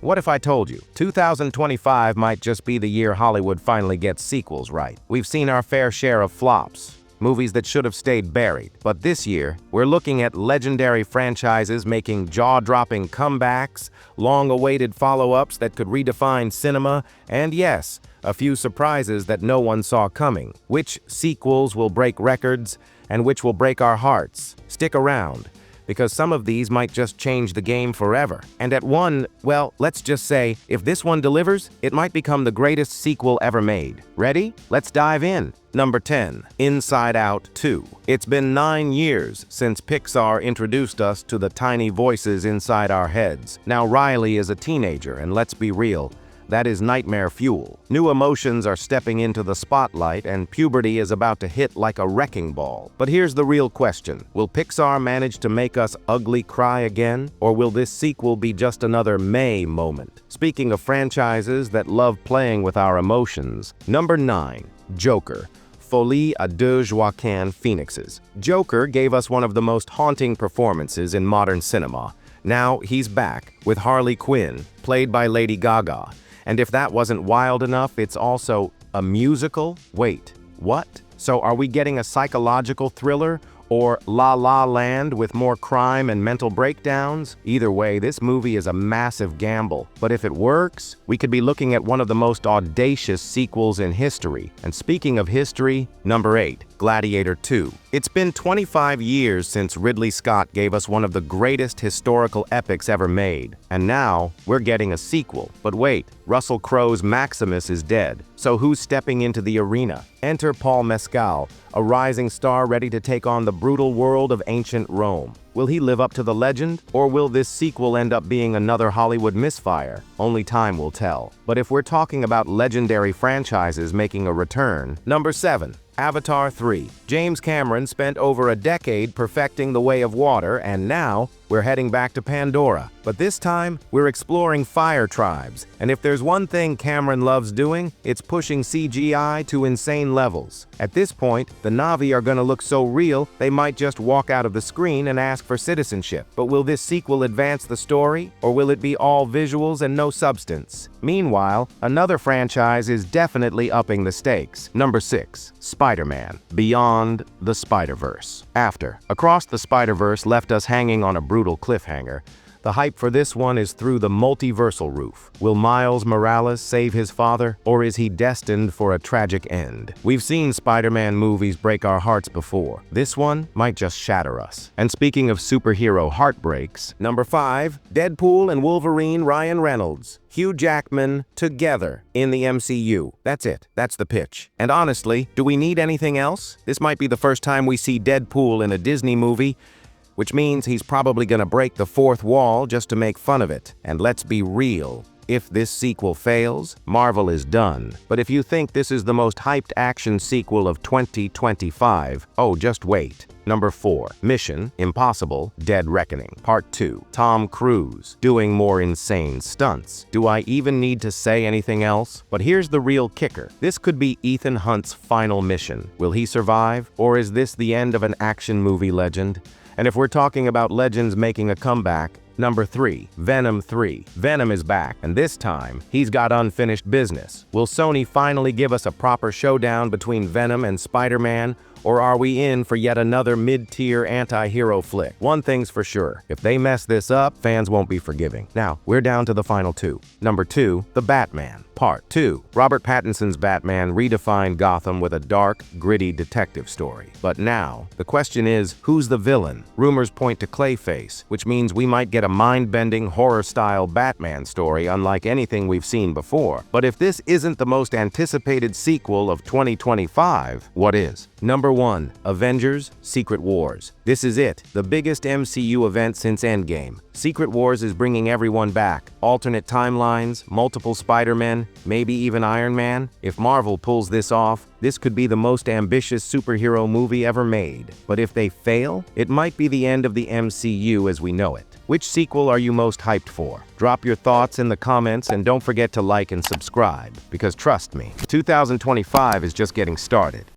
What if I told you 2025 might just be the year Hollywood finally gets sequels right? We've seen our fair share of flops, movies that should have stayed buried. But this year, we're looking at legendary franchises making jaw-dropping comebacks, long-awaited follow-ups that could redefine cinema, and yes, a few surprises that no one saw coming. Which sequels will break records, and which will break our hearts? Stick around, because some of these might just change the game forever. And at one, well, let's just say, if this one delivers, it might become the greatest sequel ever made. Ready? Let's dive in. Number 10, Inside Out 2. It's been 9 years since Pixar introduced us to the tiny voices inside our heads. Now Riley is a teenager, and let's be real, that is nightmare fuel. New emotions are stepping into the spotlight, and puberty is about to hit like a wrecking ball. But here's the real question. Will Pixar manage to make us ugly cry again? Or will this sequel be just another May moment? Speaking of franchises that love playing with our emotions, number 9, Joker. Folie à deux Joaquin Phoenixes. Joker gave us one of the most haunting performances in modern cinema. Now he's back with Harley Quinn, played by Lady Gaga. And if that wasn't wild enough, it's also a musical? Wait, what? So are we getting a psychological thriller or La La Land with more crime and mental breakdowns? Either way, this movie is a massive gamble. But if it works, we could be looking at one of the most audacious sequels in history. And speaking of history, number 8, Gladiator 2. It's been 25 years since Ridley Scott gave us one of the greatest historical epics ever made. And now, we're getting a sequel. But wait, Russell Crowe's Maximus is dead. So who's stepping into the arena? Enter Paul Mescal, a rising star ready to take on the brutal world of ancient Rome. Will he live up to the legend, or will this sequel end up being another Hollywood misfire? Only time will tell. But if we're talking about legendary franchises making a return, number 7, Avatar 3. James Cameron spent over a decade perfecting the way of water, and now we're heading back to Pandora. But this time, we're exploring fire tribes. And if there's one thing Cameron loves doing, it's pushing CGI to insane levels. At this point, the Na'vi are gonna look so real, they might just walk out of the screen and ask for citizenship. But will this sequel advance the story, or will it be all visuals and no substance? Meanwhile, another franchise is definitely upping the stakes. Number 6, Spider-Man: Beyond the Spider-Verse. After Across the Spider-Verse left us hanging on a brutal cliffhanger, the hype for this one is through the multiversal roof. Will Miles Morales save his father, or is he destined for a tragic end? We've seen Spider-Man movies break our hearts before. This one might just shatter us. And speaking of superhero heartbreaks, number 5, Deadpool and Wolverine Ryan Reynolds. Hugh Jackman together in the MCU. That's it. That's the pitch. And honestly, do we need anything else? This might be the first time we see Deadpool in a Disney movie, which means he's probably gonna break the fourth wall just to make fun of it. And let's be real. If this sequel fails, Marvel is done. But if you think this is the most hyped action sequel of 2025, oh, just wait. Number 4, Mission Impossible: Dead Reckoning, Part 2. Tom Cruise, doing more insane stunts. Do I even need to say anything else? But here's the real kicker. This could be Ethan Hunt's final mission. Will he survive? Or is this the end of an action movie legend? And if we're talking about legends making a comeback, number 3, Venom 3. Venom is back, and this time, he's got unfinished business. Will Sony finally give us a proper showdown between Venom and Spider-Man, or are we in for yet another mid-tier anti-hero flick? One thing's for sure, if they mess this up, fans won't be forgiving. Now, we're down to the final 2. Number 2, The Batman, Part 2. Robert Pattinson's Batman redefined Gotham with a dark, gritty detective story. But now, the question is, who's the villain? Rumors point to Clayface, which means we might get a mind-bending, horror-style Batman story unlike anything we've seen before. But if this isn't the most anticipated sequel of 2025, what is? Number 1, Avengers: Secret Wars. This is it, the biggest MCU event since Endgame. Secret Wars is bringing everyone back. Alternate timelines, multiple Spider-Men, maybe even Iron Man. If Marvel pulls this off, this could be the most ambitious superhero movie ever made. But if they fail, it might be the end of the MCU as we know it. Which sequel are you most hyped for? Drop your thoughts in the comments and don't forget to like and subscribe, because trust me, 2025 is just getting started.